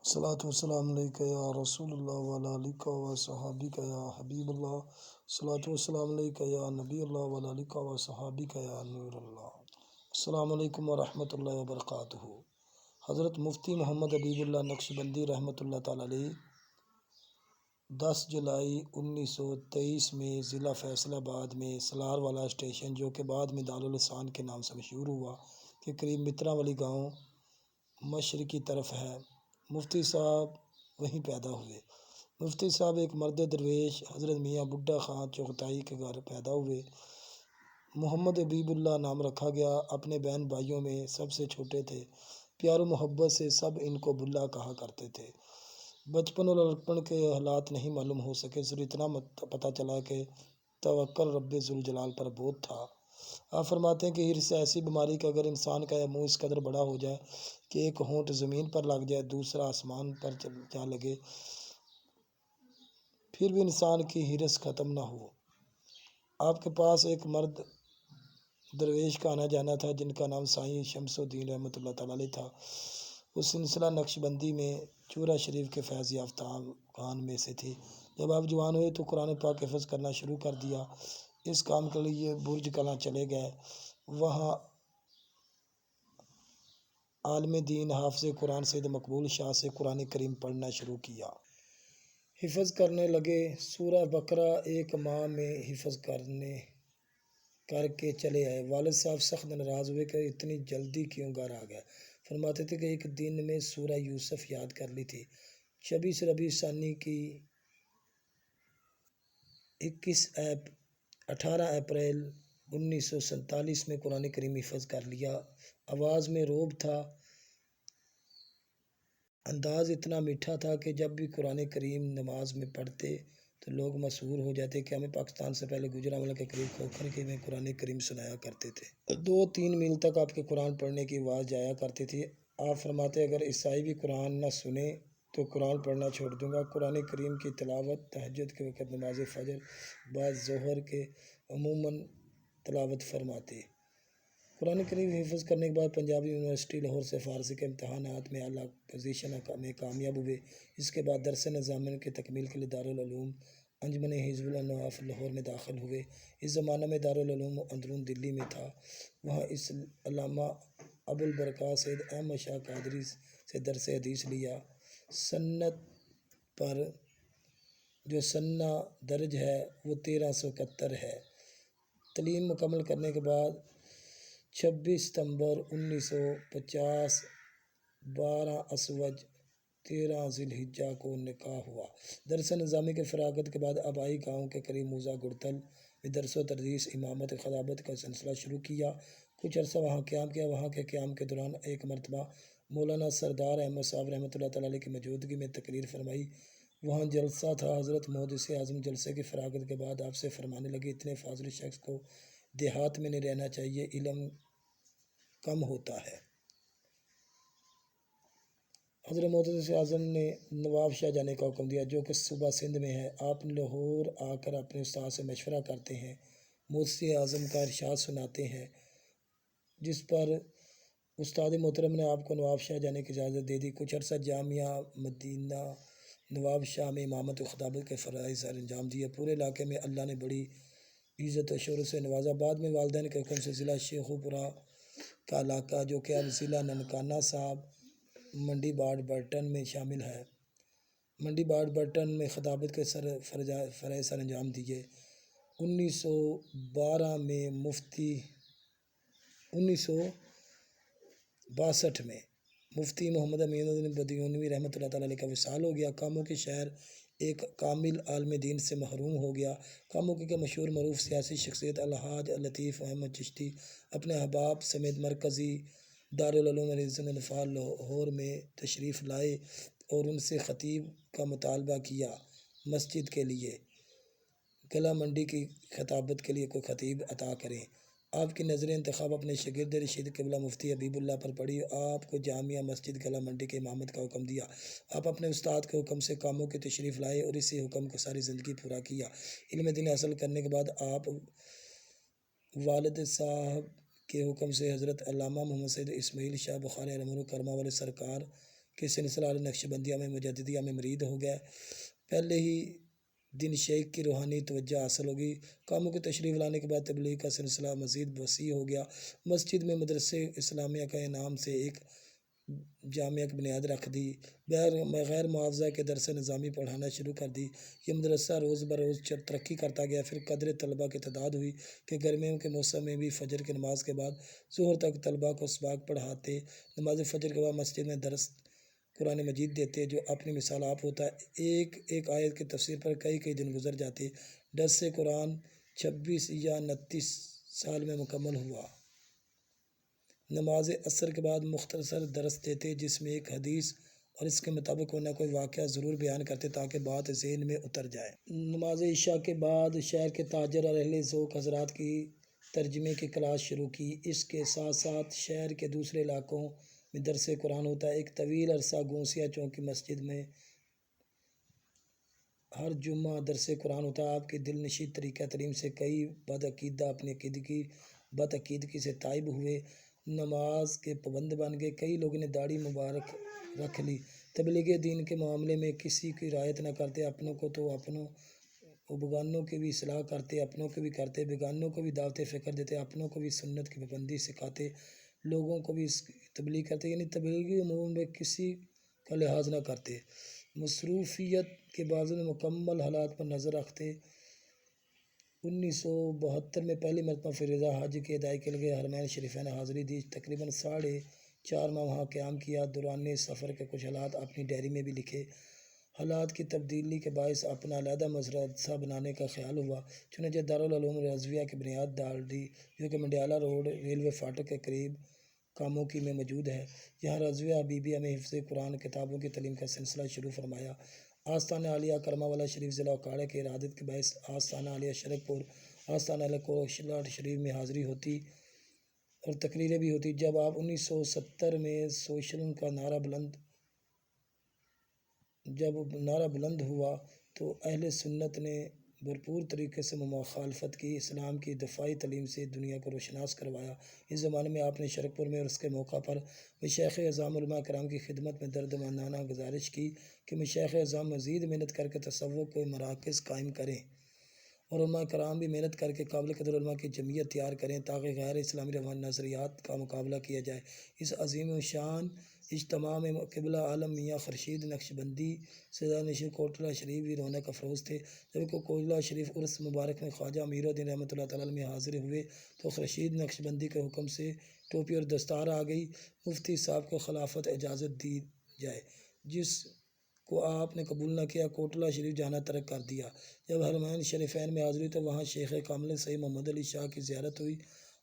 الصلاۃ والسلام علیکہ یا رسول اللہ وعلی آلکہ و صحابکہ یا حبیب اللہ۔ الصلاۃ والسلام علیکہ یا نبی اللہ وعلی آلکہ و صحابکہ یا نور اللہ۔ السلام علیکم ورحمۃ اللہ وبرکاتہ۔ حضرت مفتی محمد حبیب اللہ نقشبندی رحمۃ اللہ تعالیٰ علیہ 10 جولائی 1923 میں ضلع فیصل آباد میں سلار والا اسٹیشن، جو کہ بعد میں دارالحسان کے نام سے مشہور ہوا، کے قریب مترا والی گاؤں مشرقی طرف ہے۔ مفتی صاحب وہیں پیدا ہوئے۔ مفتی صاحب ایک مرد درویش حضرت میاں بڈھا خان چغتائی کے گھر پیدا ہوئے۔ محمد حبیب اللہ نام رکھا گیا۔ اپنے بہن بھائیوں میں سب سے چھوٹے تھے۔ پیار و محبت سے سب ان کو بلا کہا کرتے تھے۔ بچپن اور لڑکپن کے حالات نہیں معلوم ہو سکے، صرف اتنا پتہ چلا کہ توکل رب ذوالجلال پر بہت تھا۔ آپ فرماتے ہیں کہ ہرس ایسی بیماری کہ اگر انسان کا منہ اس قدر بڑا ہو جائے کہ ایک ہونٹ زمین پر لگ جائے، دوسرا آسمان پر جا لگے، پھر بھی انسان کی ہرس ختم نہ ہو۔ آپ کے پاس ایک مرد درویش کا آنا جانا تھا جن کا نام سائیں شمس الدین رحمۃ اللہ تعالیٰ علیہ تھا۔ اس سلسلہ نقشبندی میں چورا شریف کے فیض یافتہ خان میں سے تھے۔ جب آپ جوان ہوئے تو قرآن پاک حفظ کرنا شروع کر دیا۔ اس کام کے لیے برج کلاں چلے گئے۔ وہاں عالم دین حافظ قرآن سید مقبول شاہ سے قرآن کریم پڑھنا شروع کیا۔ حفظ کرنے لگے۔ سورہ بقرہ ایک ماہ میں حفظ کر کے چلے آئے۔ والد صاحب سخت ناراض ہوئے کہ اتنی جلدی کیوں گھر آ گئے۔ فرماتے تھے کہ ایک دن میں سورہ یوسف یاد کر لی تھی۔ 26 ربیع ثانی کی 18 اپریل 1947 میں قرآن کریم حفظ کر لیا۔ آواز میں رعب تھا، انداز اتنا میٹھا تھا کہ جب بھی قرآن کریم نماز میں پڑھتے تو لوگ مسحور ہو جاتے کہ ہمیں پاکستان سے پہلے گوجرانوالہ کے قریب کھوکھر کے میں قرآن کریم سنایا کرتے تھے۔ 2-3 میل تک آپ کے قرآن پڑھنے کی آواز جایا کرتی تھی۔ آپ فرماتے اگر عیسائی بھی قرآن نہ سنے تو قرآن پڑھنا چھوڑ دوں گا۔ قرآن کریم کی تلاوت تہجد کے وقت، نماز فجر، بعد ظہر کے عموماً تلاوت فرماتے۔ قرآن کریم حفظ کرنے کے بعد پنجاب یونیورسٹی لاہور سے فارسی کے امتحانات میں اعلیٰ پوزیشن میں کامیاب ہوئے۔ اس کے بعد درس نظام کی تکمیل کے لیے دارالعلوم انجمن حزب النواف لاہور میں داخل ہوئے۔ اس زمانے میں دارالعلوم اندرون دلی میں تھا۔ وہاں علامہ ابوالبرکات سید احمد شاہ قادری سے درس حدیث لیا۔ سنت پر جو سنہ درج ہے وہ 1371 ہے۔ تعلیم مکمل کرنے کے بعد 26 ستمبر 1950 12 اسوج 13 ذی الحجہ کو نکاح ہوا۔ درس نظامی کے فراغت کے بعد آبائی گاؤں کے قریب موزہ گڑتل میں درس و تدریس، امامت، خطابت کا سلسلہ شروع کیا۔ کچھ عرصہ وہاں قیام کیا۔ وہاں کے قیام کے دوران ایک مرتبہ مولانا سردار احمد صاحب رحمۃ اللہ تعالیٰ علیہ کی موجودگی میں تقریر فرمائی۔ وہاں جلسہ تھا۔ حضرت محدث اعظم جلسے کی فراغت کے بعد آپ سے فرمانے لگے اتنے فاضل شخص کو دیہات میں نہیں رہنا چاہیے، علم کم ہوتا ہے۔ حضرت محدث اعظم نے نواب شاہ جانے کا حکم دیا جو کہ صوبہ سندھ میں ہے۔ آپ لاہور آ کر اپنے استاد سے مشورہ کرتے ہیں، محدث اعظم کا ارشاد سناتے ہیں، جس پر استاد محترم نے آپ کو نواب شاہ جانے کی اجازت دے دی۔ کچھ عرصہ جامعہ مدینہ نواب شاہ میں امامت و خطابت کے فرائض سر انجام دیے۔ پورے علاقے میں اللہ نے بڑی عزت و شہرت سے نوازا۔ بعد میں والدین کے حکم سے ضلع شیخوپورہ کا علاقہ جو کہ اب ضلع ننکانہ صاحب منڈی باڑ برٹن میں شامل ہے، منڈی باڑ برٹن میں خطابت کے فرائض سر انجام دیے۔ 1962 میں مفتی محمد امین الدین بدیونوی رحمۃ اللہ تعالیٰ علیہ کا وصال ہو گیا۔ کاموں کے شہر ایک کامل عالم دین سے محروم ہو گیا۔ کاموں کے مشہور معروف سیاسی شخصیت الحاج لطیف احمد چشتی اپنے احباب سمیت مرکزی دارالعلوم رضوان الانفال لاہور میں تشریف لائے اور ان سے خطیب کا مطالبہ کیا مسجد کے لیے گلا منڈی کی خطابت کے لیے کوئی خطیب عطا کریں۔ آپ کی نظر انتخاب اپنے شاگرد رشید قبلہ مفتی حبیب اللہ پر پڑی۔ آپ کو جامعہ مسجد گلا منڈی کے امامت کا حکم دیا۔ آپ اپنے استاد کے حکم سے کاموں کی تشریف لائے اور اسی حکم کو ساری زندگی پورا کیا۔ علم دین حاصل کرنے کے بعد آپ والد صاحب کے حکم سے حضرت علامہ محمد سید اسماعیل شاہ بخاری علیہ کرمہ والے سرکار کہ سلسلہ نقشبندیہ میں مجددیہ میں مرید ہو گیا، پہلے ہی دن شیخ کی روحانی توجہ حاصل ہوگی۔ کاموں کی تشریف لانے کے بعد تبلیغ کا سلسلہ مزید وسیع ہو گیا۔ مسجد میں مدرسے اسلامیہ کا نام سے ایک جامعہ کی بنیاد رکھ دی، بغیر معاوضہ کے درس نظامی پڑھانا شروع کر دی۔ یہ مدرسہ روز بروز ترقی کرتا گیا، پھر قدر طلبہ کی تعداد ہوئی کہ گرمیوں کے موسم میں بھی فجر کی نماز کے بعد ظہر تک طلبہ کو اسباق پڑھاتے، نماز فجر کے بعد مسجد میں درس قرآن مجید دیتے، جو اپنی مثال آپ ہوتا۔ ایک ایک آیت کی تفسیر پر کئی دن گزر جاتے۔ درس قرآن 26 یا 29 سال میں مکمل ہوا۔ نماز عصر کے بعد مختصر درس دیتے، جس میں ایک حدیث اور اس کے مطابق کوئی نہ کوئی واقعہ ضرور بیان کرتے تاکہ بات ذہن میں اتر جائے۔ نماز عشاء کے بعد شہر کے تاجر اور اہل ذوق حضرات کی ترجمے کی کلاس شروع کی۔ اس کے ساتھ ساتھ شہر کے دوسرے علاقوں میں درس قرآن ہوتا ہے۔ ایک طویل عرصہ گوسیہ چوک کی مسجد میں ہر جمعہ درس قرآن ہوتا ہے۔ آپ کی دل نشین طریقہ تعلیم سے کئی بدعقیدہ اپنی بدعقیدگی سے تائب ہوئے، نماز کے پابند بن گئے۔ کئی لوگوں نے داڑھی مبارک رکھ لی۔ تبلیغ دین کے معاملے میں کسی کی رعایت نہ کرتے، اپنوں کو تو اپنوں و بیگانوں کی بھی اصلاح کرتے، اپنوں کی بھی کرتے، بیگانوں کو بھی دعوت فکر دیتے، اپنوں کو بھی سنت کی پابندی سکھاتے، لوگوں کو بھی تبلیغ کرتے، یعنی تبلیغی امور میں کسی کا لحاظ نہ کرتے، مصروفیت کے باوجود مکمل حالات پر نظر رکھتے۔ 1972 میں پہلی مرتبہ فریضہ حج کی ادائیگی کے لیے حرمین شریفین حاضری دی، تقریباً 4.5 ماہ وہاں قیام کیا۔ دوران سفر کے کچھ حالات اپنی ڈائری میں بھی لکھے۔ حالات کی تبدیلی کے باعث اپنا علیحدہ مدرسہ بنانے کا خیال ہوا، چنانچہ دارالعلوم رضویہ کی بنیاد ڈال دی، جو کہ منڈیالہ روڈ ریلوے فاٹک کے قریب کاموکی میں موجود ہے۔ یہاں رضویہ حبیبیہ میں حفظ قرآن کتابوں کی تعلیم کا سلسلہ شروع فرمایا۔ آستانہ عالیہ کرما والا شریف ضلع اکاڑے کی ارادت کے باعث آستانہ عالیہ شرک پور، آستانہ عالیہ کوشلہٹ شریف میں حاضری ہوتی اور تقریریں بھی ہوتی۔ جب آپ 1970 میں سوشل کا نعرہ بلند ہوا تو اہل سنت نے بھرپور طریقے سے مخالفت کی، اسلام کی دفاعی تعلیم سے دنیا کو روشناس کروایا۔ اس زمانے میں آپ نے شرک پور میں اور اس کے موقع پر مشائخ اعظام علماء کرام کی خدمت میں دردمندانہ گزارش کی کہ مشائخ اعظام مزید محنت کر کے تصوف کے مراکز قائم کریں اور علماء کرام بھی محنت کر کے قابل قدر علماء کی جمعیت تیار کریں تاکہ غیر اسلامی روانی نظریات کا مقابلہ کیا جائے۔ اس عظیم و شان اجتماع میں قبلہ عالم میاں خورشید نقشبندی سردار نشین کوٹلہ شریف بھی رونق افروز تھے۔ جب کہ کوٹلہ شریف عرس مبارک میں خواجہ امیر الدین رحمۃ اللہ تعالیٰ میں حاضر ہوئے تو خورشید نقشبندی کے حکم سے ٹوپی اور دستار آ گئی۔ مفتی صاحب کو خلافت اجازت دی جائے، جس کو آپ نے قبول نہ کیا، کوٹلہ شریف جانا ترک کر دیا۔ جب حرمین شریفین میں حاضری تو وہاں شیخ کامل سید محمد علی شاہ کی زیارت ہوئی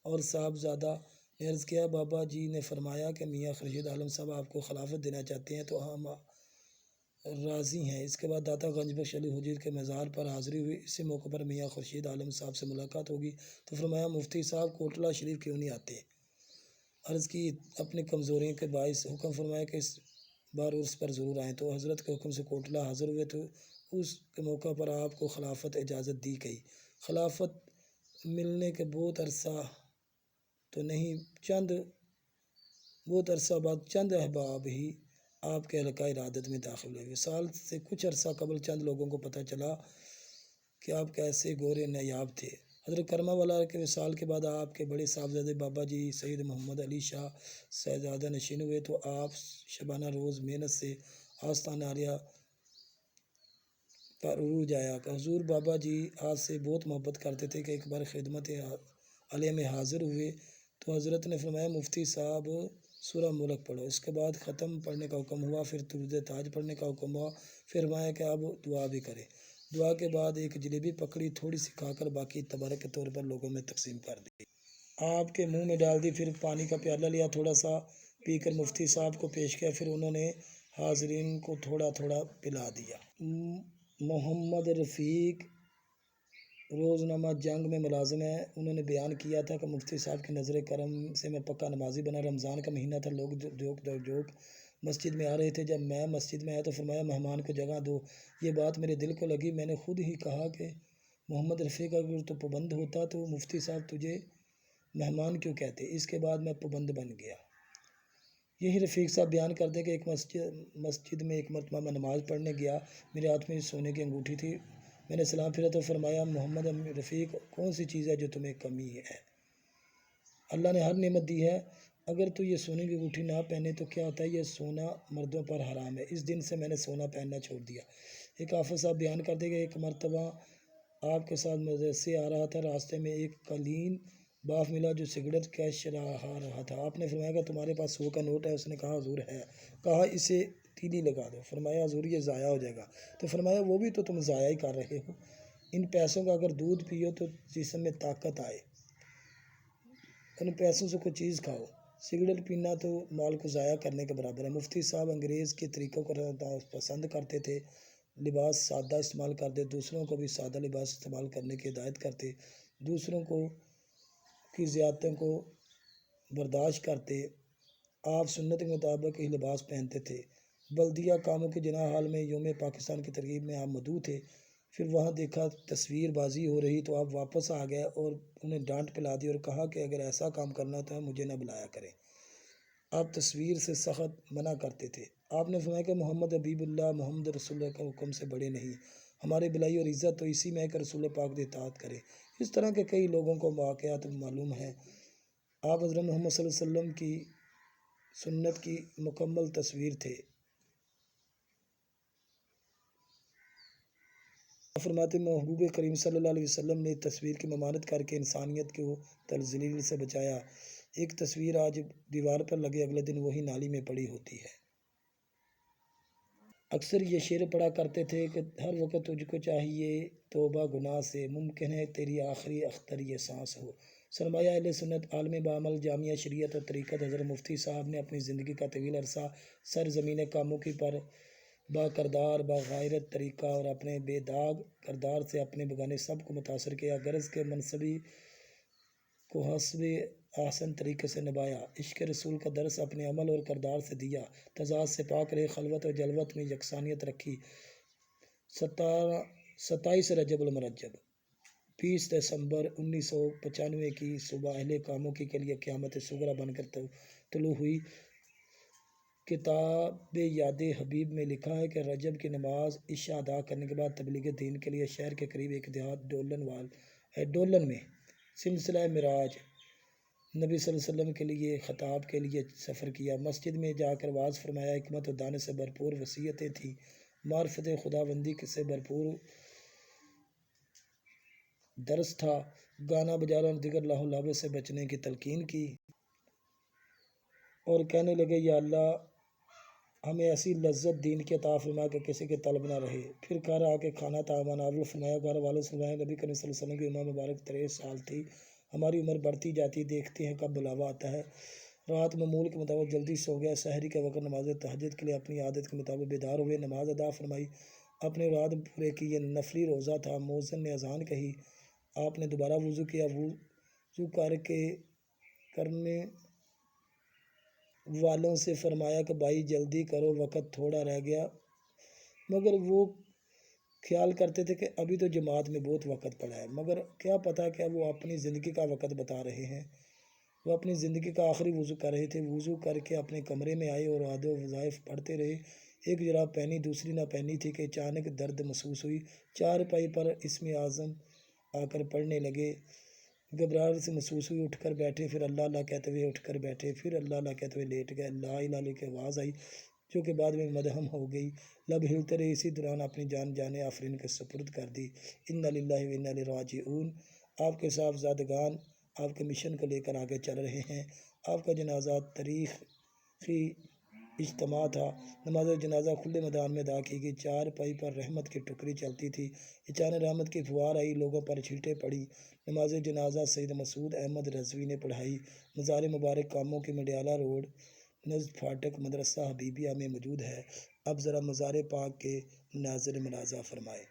اور صاحبزادہ نے عرض کیا، بابا جی نے فرمایا کہ میاں خورشید عالم صاحب آپ کو خلافت دینا چاہتے ہیں تو ہم راضی ہیں۔ اس کے بعد داتا گنج بخش علی حجیر کے مزار پر حاضری ہوئی۔ اسی موقع پر میاں خورشید عالم صاحب سے ملاقات ہوگی تو فرمایا، مفتی صاحب کوٹلہ شریف کیوں نہیں آتے؟ عرض کی اپنی کمزوریوں کے باعث حکم فرمایا کہ اس بار عرس پر ضرور آئیں، تو حضرت کے حکم سے کوٹلہ حاضر ہوئے تو اس کے موقع پر آپ کو خلافت اجازت دی گئی۔ خلافت ملنے کے بہت عرصہ بعد چند احباب ہی آپ کے حلقہ ارادت میں داخل ہوئے۔ وصال سے کچھ عرصہ قبل چند لوگوں کو پتہ چلا کہ آپ کیسے گورے نایاب تھے۔ حضرت کرما والا کے وصال کے بعد آپ کے بڑے صاحبزادے بابا جی سید محمد علی شاہ صاحبزادہ نشین ہوئے تو آپ شبانہ روز محنت سے آستانہ عالیہ پر عروج آیا کہ حضور بابا جی آپ سے بہت محبت کرتے تھے کہ ایک بار خدمت عالیہ میں حاضر ہوئے تو حضرت نے فرمایا، مفتی صاحب سورہ ملک پڑھو۔ اس کے بعد ختم پڑھنے کا حکم ہوا، پھر درود تاج پڑھنے کا حکم ہوا، پھر فرمایا کہ اب دعا بھی کرے۔ دعا کے بعد ایک جلیبی پکڑی، تھوڑی سی کھا کر باقی تبرک کے طور پر لوگوں میں تقسیم کر دی۔ آپ کے منہ میں ڈال دی، پھر پانی کا پیالہ لیا، تھوڑا سا پی کر مفتی صاحب کو پیش کیا، پھر انہوں نے حاضرین کو تھوڑا تھوڑا پلا دیا۔ محمد رفیق روزنامہ جنگ میں ملازم ہیں، انہوں نے بیان کیا تھا کہ مفتی صاحب کی نظر کرم سے میں پکا نمازی بنا۔ رمضان کا مہینہ تھا، لوگ جوک مسجد میں آ رہے تھے۔ جب میں مسجد میں آیا تو فرمایا، مہمان کو جگہ دو۔ یہ بات میرے دل کو لگی، میں نے خود ہی کہا کہ محمد رفیق اگر تو پابند ہوتا تو مفتی صاحب تجھے مہمان کیوں کہتے؟ اس کے بعد میں پابند بن گیا۔ یہی رفیق صاحب بیان کرتے کہ ایک مسجد میں ایک مرتبہ میں نماز پڑھنے گیا، میرے ہاتھ میں سونے کی انگوٹھی تھی، میں نے سلام پھیرا تو فرمایا محمد رفیق کون سی چیز ہے جو تمہیں کمی ہے؟ اللہ نے ہر نعمت دی ہے، اگر تو یہ سونے کی انگوٹھی نہ پہنے تو کیا ہوتا ہے، یہ سونا مردوں پر حرام ہے، اس دن سے میں نے سونا پہننا چھوڑ دیا۔ ایک حافظ صاحب بیان کرتے کہ ایک مرتبہ آپ کے ساتھ مدرسے آ رہا تھا، راستے میں ایک قلین باف ملا جو سگریٹ کش رہا تھا، آپ نے فرمایا کہ تمہارے پاس 100 کا نوٹ ہے؟ اس نے کہا حضور ہے۔ کہا اسے تیلی لگا دو۔ فرمایا حضور یہ ضائع ہو جائے گا۔ تو فرمایا وہ بھی تو تم ضائع ہی کر رہے ہو، ان پیسوں کا اگر دودھ پیو تو جسم میں طاقت آئے، ان پیسوں سے کوئی چیز کھاؤ، سگریٹ پینا تو مال کو ضائع کرنے کے برابر ہے۔ مفتی صاحب انگریز کے طریقوں کو پسند کرتے تھے، لباس سادہ استعمال کرتے، دوسروں کو بھی سادہ لباس استعمال کرنے کی ہدایت کرتے، دوسروں کو کی زیادتیوں کو برداشت کرتے، آپ سنت کے مطابق ہی لباس پہنتے تھے۔ بلدیہ کاموں کے جناح حال میں یوم پاکستان کی تقریب میں آپ مدعو تھے، پھر وہاں دیکھا تصویر بازی ہو رہی تو آپ واپس آ گئے اور انہیں ڈانٹ پلا دی اور کہا کہ اگر ایسا کام کرنا تو مجھے نہ بلایا کریں۔ آپ تصویر سے سخت منع کرتے تھے۔ آپ نے فرمایا کہ محمد حبیب اللہ محمد رسول اللہ کے حکم سے بڑے نہیں، ہماری بلائی اور عزت تو اسی میں ہے کہ رسول پاک کی اطاعت کرے۔ اس طرح کے کئی لوگوں کو واقعات معلوم ہیں۔ آپ حضرت محمد صلی اللہ علیہ وسلم کی سنت کی مکمل تصویر تھے۔ فرماتے محبوب کریم صلی اللہ علیہ وسلم نے تصویر کی ممانعت کر کے انسانیت کو تذلیل سے بچایا۔ ایک تصویر آج دیوار پر لگے اگلے دن وہی نالی میں پڑی ہوتی ہے۔ اکثر یہ شعر پڑھا کرتے تھے کہ ہر وقت تجھ کو چاہیے توبہ گناہ سے، ممکن ہے تیری آخری اختر یہ سانس ہو۔ سرمایہ اہل سنت عالم بعمل جامعہ شریعت اور طریقت حضرت مفتی صاحب نے اپنی زندگی کا طویل عرصہ سرزمین کاموں کی پر با کردار با غیرت طریقہ اور اپنے بے داغ کردار سے اپنے بگانے سب کو متاثر کیا، غرض کے منصبی کو حسب احسن طریقے سے نبھایا، عشق رسول کا درس اپنے عمل اور کردار سے دیا، تضاد سے پاک رہے، خلوت اور جلوت میں یکسانیت رکھی۔ 27 رجب المرجب 20 دسمبر 1995 کی صبح اہل کاموں کے لیے قیامت صغریٰ بن کر طلوع ہوئی۔ کتاب یاد حبیب میں لکھا ہے کہ رجب کی نماز عشاء ادا کرنے کے بعد تبلیغ دین کے لیے شہر کے قریب ایک دیہات ڈولن میں سلسلہ معراج نبی صلی اللہ علیہ وسلم کے لیے خطاب کے لیے سفر کیا۔ مسجد میں جا کر واعظ فرمایا، حکمت و دانش سے بھرپور وصیتیں تھیں، معرفت خداوندی سے بھرپور درس تھا، گانا بجانا اور دیگر لاہو لعب سے بچنے کی تلقین کی، اور کہنے لگے یا اللہ ہمیں ایسی لذت دین کی عطا فرما کہ کسی کے طلب نہ رہے۔ پھر گھر آ کے کھانا طعام ناول فرمایا، گھر والوں سے فرمایا نبی کریم صلی اللہ علیہ وسلم کی عمر مبارک 63 سال تھی، ہماری عمر بڑھتی جاتی، دیکھتے ہیں کب بلاوا آتا ہے۔ رات معمول کے مطابق جلدی سو گیا، سحری کے وقت نماز تہجد کے لیے اپنی عادت کے مطابق بیدار ہوئے، نماز ادا فرمائی، اپنے رات پورے کی۔ یہ نفلی روزہ تھا، مؤذن نے اذان کہی، آپ نے دوبارہ وضو کیا، وضو کر کے کرنے والوں سے فرمایا کہ بھائی جلدی کرو وقت تھوڑا رہ گیا، مگر وہ خیال کرتے تھے کہ ابھی تو جماعت میں بہت وقت پڑا ہے، مگر کیا پتہ کہ وہ اپنی زندگی کا وقت بتا رہے ہیں۔ وہ اپنی زندگی کا آخری وضو کر رہے تھے، وضو کر کے اپنے کمرے میں آئے اور عادت و وظائف پڑھتے رہے۔ ایک جراب پہنی دوسری نہ پہنی تھی کہ اچانک درد محسوس ہوئی، چارپائی پر اسم اعظم آ کر پڑھنے لگے، گھبراہٹ سے محسوس ہوئی، اٹھ کر بیٹھے، پھر اللہ اللہ کہتے ہوئے اٹھ کر بیٹھے، پھر اللہ اللہ کہتے ہوئے لیٹ گئے، لا الہ الا کی آواز آئی جو کہ بعد میں مدہم ہو گئی، لب ہلتے رہے، اسی دوران اپنی جان جانے آفرین کے سپرد کر دی۔ انا للہ و انا الیہ راجعون۔ آپ کے صاحبزادگان آپ کے مشن کو لے کر آگے چل رہے ہیں۔ آپ کا جنازہ تاریخی اجتماع تھا، نماز جنازہ کھلے میدان میں ادا کی گئی، چارپائی پر رحمت کی ٹکری چلتی تھی، اچانک رحمت کی فوار آئی، لوگوں پر چھینٹیں پڑی۔ نماز جنازہ سید مسعود احمد رضوی نے پڑھائی۔ مزار مبارک کاموں کی مڈیالہ روڈ نزد پھاٹک مدرسہ حبیبیہ میں موجود ہے۔ اب ذرا مزار پاک کے مناظر ملاحظہ فرمائیں۔